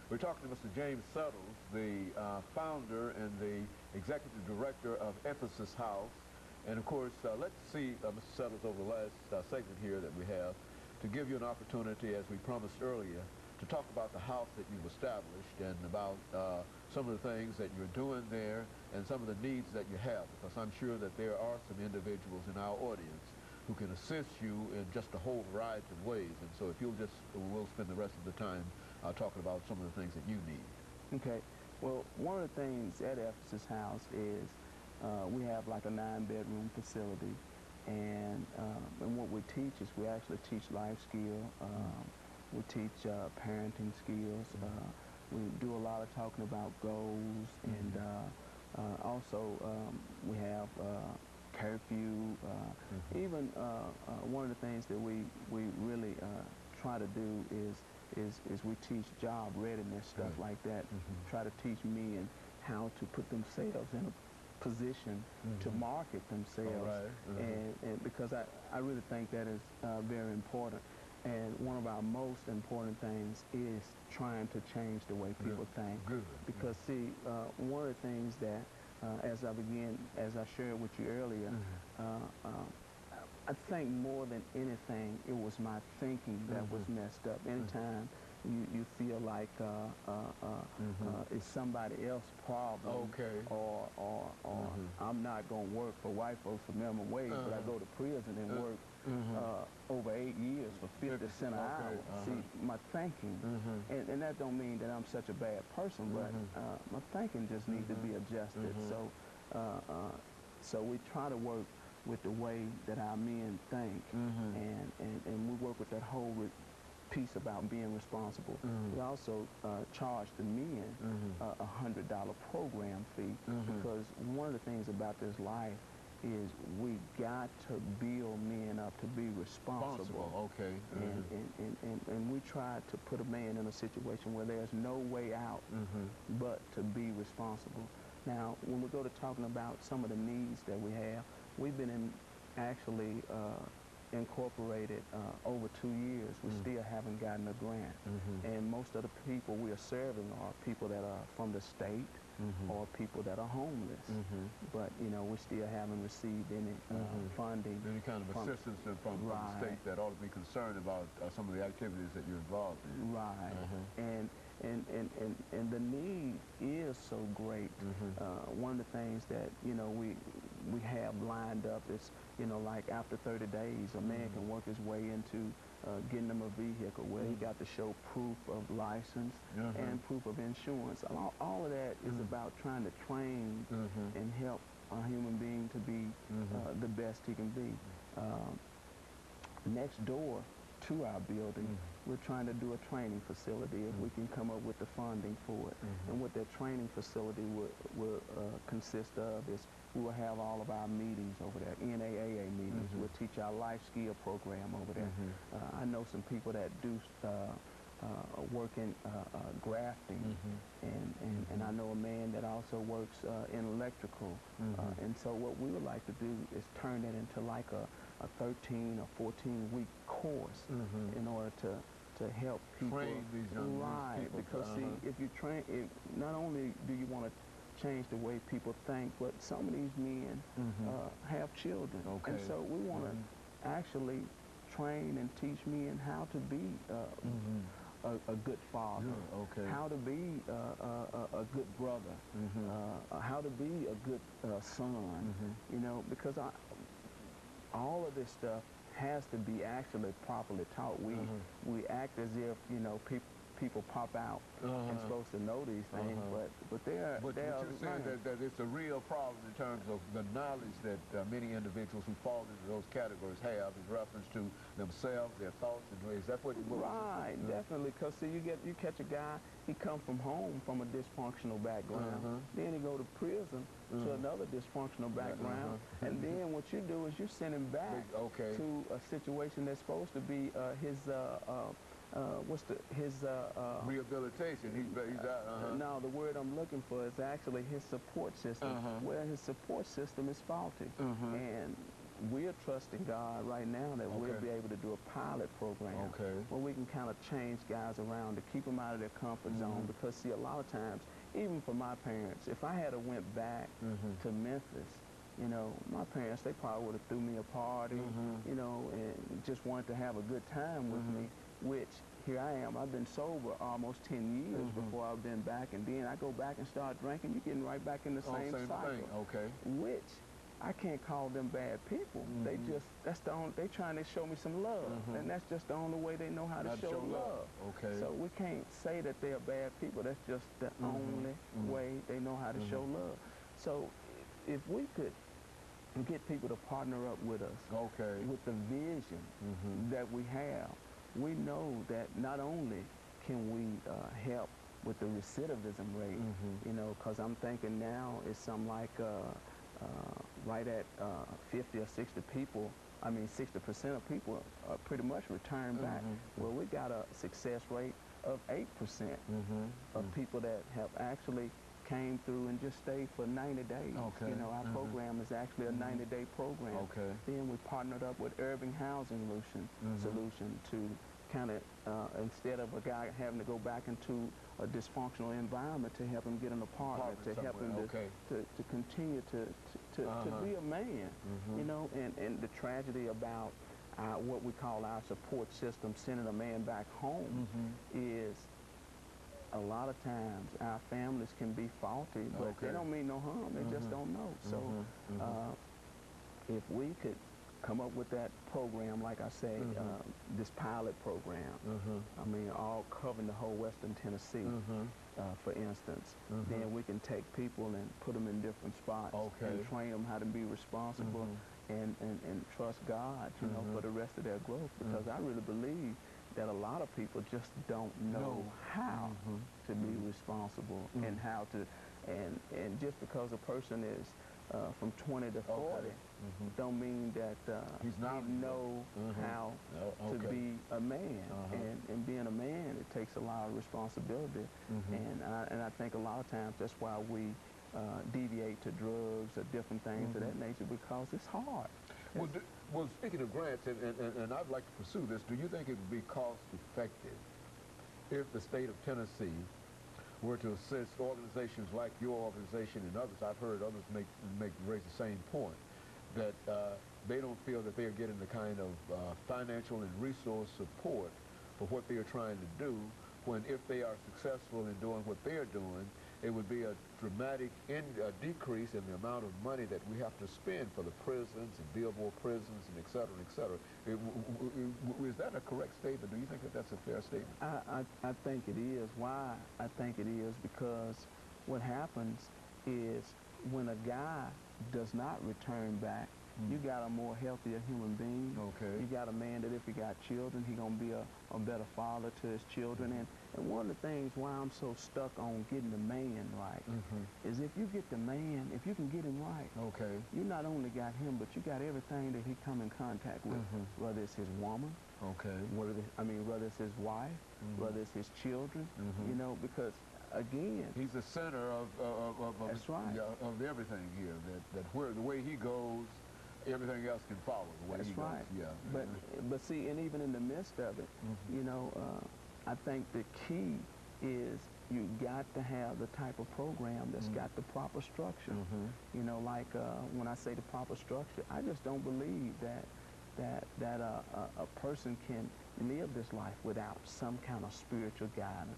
We're talking to Mr. James Settles, the founder and the executive director of Emphasis House. And of course, let's see Mr. Settles over the last segment here that we have to give you an opportunity, as we promised earlier, to talk about the house that you've established and about some of the things that you're doing there and some of the needs that you have, because I'm sure that there are some individuals in our audience who can assist you in just a whole variety of ways. And so if you'll just, we'll spend the rest of the time talking about some of the things that you need. Okay. Well, one of the things at Emphasis House is we have like a 9-bedroom facility, and what we teach is we actually teach life skill. We teach parenting skills. We do a lot of talking about goals, and also we have curfew. Even one of the things that we really try to do is we teach job readiness, stuff like that. Try to teach men how to put themselves in a position to market themselves, and because I really think that is very important. And one of our most important things is trying to change the way people think. Because see, one of the things that as I shared with you earlier, I think more than anything, it was my thinking that was messed up. Anytime you feel like it's somebody else's problem, or I'm not going to work for white folks for minimum wage, but I go to prison and work over 8 years for 50 cents an hour. See, my thinking, and that don't mean that I'm such a bad person, but my thinking just needs to be adjusted. So we try to work with the way that our men think, and we work with that whole piece about being responsible. We also charge the men a $100 program fee, because one of the things about this life is we got to build men up to be responsible. And we try to put a man in a situation where there's no way out but to be responsible. Now, when we go to talking about some of the needs that we have, we've been actually incorporated over 2 years. We still haven't gotten a grant. And most of the people we are serving are people that are from the state or people that are homeless. But, you know, we still haven't received any funding. Any kind of assistance from the state that ought to be concerned about some of the activities that you're involved in. And the need is so great. One of the things that, you know, we have lined up is, you know, like after 30 days, a man can work his way into getting him a vehicle where he got to show proof of license and proof of insurance. All of that is about trying to train and help a human being to be the best he can be. Next door to our building, we're trying to do a training facility if we can come up with the funding for it. And what that training facility will consist of is we will have all of our meetings over there, NAAA meetings. We'll teach our life skill program over there. I know some people that do work in grafting, and I know a man that also works in electrical. And so what we would like to do is turn it into like a 13 or 14-week course in order to help people. Train these young people. Because see, if you train, not only do you want to change the way people think, but some of these men have children. And so we want to actually train and teach men how to be a good father, how to be a good brother, how to be a good son, you know, because all of this stuff has to be actually properly taught. We act as if, you know, people pop out and supposed to know these things, but they're you're saying that it's a real problem in terms of the knowledge that many individuals who fall into those categories have in reference to themselves, their thoughts and ways. That's what definitely, because see, you catch a guy, he come from home from a dysfunctional background, then he go to prison to another dysfunctional background, and then what you do is you send him back to a situation that's supposed to be his rehabilitation. He's out. No, the word I'm looking for is actually his support system. Well, his support system is faulty, and we're trusting God right now that we'll be able to do a pilot program where we can kind of change guys around to keep them out of their comfort zone. Because see, a lot of times, even for my parents, if I had went back to Memphis, you know, my parents, they probably would have threw me a party, you know, and just wanted to have a good time with me, which here I am. I've been sober almost 10 years before I've been back, and then I go back and start drinking. You're getting right back in the same cycle. Which I can't call them bad people. They just, that's the only, they trying to show me some love, and that's just the only way they know how to show love. So we can't say that they're bad people. That's just the only way they know how to show love. So if we could get people to partner up with us with the vision that we have, we know that not only can we help with the recidivism rate, you know, because I'm thinking now it's something like right at 50 or 60 people, I mean 60% of people are pretty much returned back. Well, we got a success rate of 8% of people that have actually came through and just stayed for 90 days. You know, our program is actually a 90-day program. Then we partnered up with Urban Housing Solution to kind of, instead of a guy having to go back into a dysfunctional environment, to help him get an apartment, to help him to continue to be a man, you know, and the tragedy about what we call our support system, sending a man back home, is a lot of times our families can be faulty, but they don't mean no harm. They just don't know. So if we could come up with that program, like I say, this pilot program, I mean, all covering the whole Western Tennessee, for instance, then we can take people and put them in different spots and train them how to be responsible and trust God, you know, for the rest of their growth. Because I really believe that a lot of people just don't know how to be responsible and how to, and just because a person is from 20 to 40 don't mean that he know how to be a man. And being a man, it takes a lot of responsibility. And I think a lot of times that's why we deviate to drugs or different things of that nature, because it's hard. Well, speaking of grants, and I'd like to pursue this, do you think it would be cost effective if the state of Tennessee were to assist organizations like your organization and others? I've heard others raise the same point, that they don't feel that they're getting the kind of financial and resource support for what they are trying to do, when if they are successful in doing what they're doing, it would be a dramatic decrease in the amount of money that we have to spend for the prisons and build more prisons and et cetera, et cetera. Is that a correct statement? Do you think that that's a fair statement? I think it is. Why I think it is because what happens is when a guy does not return back, you got a more healthier human being. You got a man that if he got children, he gonna be a better father to his children. And one of the things why I'm so stuck on getting the man right is if you get the man, if you can get him right, you not only got him, but you got everything that he come in contact with, whether it's his woman, whether it's his wife, whether it's his children, you know, because again, he's the center of that's right. Of everything here. That where the way he goes, everything else can follow the way he goes. But see, and even in the midst of it, you know, I think the key is you got to have the type of program that's got the proper structure. You know, like when I say the proper structure, I just don't believe that a person can live this life without some kind of spiritual guidance.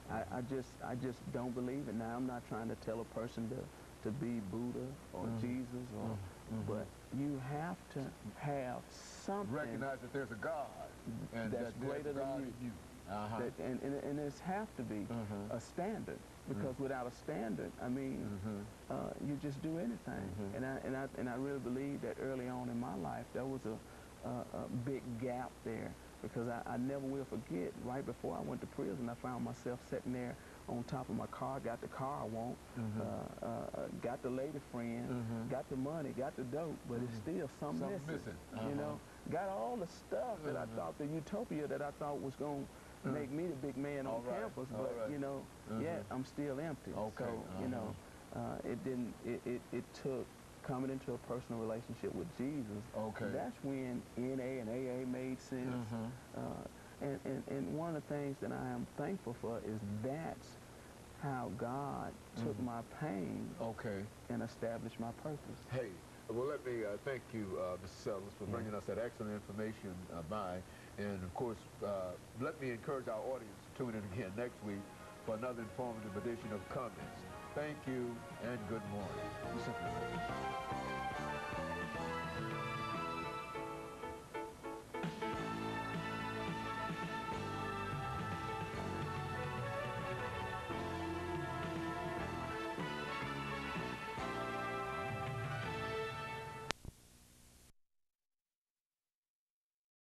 I just don't believe it. Now, I'm not trying to tell a person to be Buddha or Jesus, or but you have to have something. Recognize that there's a God, and that's greater than you. And it has to be a standard, because without a standard, I mean, you just do anything. And I really believe that early on in my life there was a big gap there, because I never will forget, right before I went to prison, I found myself sitting there on top of my car, got the car I want, got the lady friend, got the money, got the dope, but it's still something missing. You know, got all the stuff that I thought, the utopia that I thought was going to make me the big man on campus, but you know, yet I'm still empty. So, you know, it took coming into a personal relationship with Jesus, Okay. that's when NA and AA made sense. And one of the things that I am thankful for is that's how God took my pain and established my purpose. Hey, well, let me thank you, Mr. Sellers, for bringing us that excellent information by. And, of course, let me encourage our audience to tune in again next week for another informative edition of Comments. Thank you, and good morning.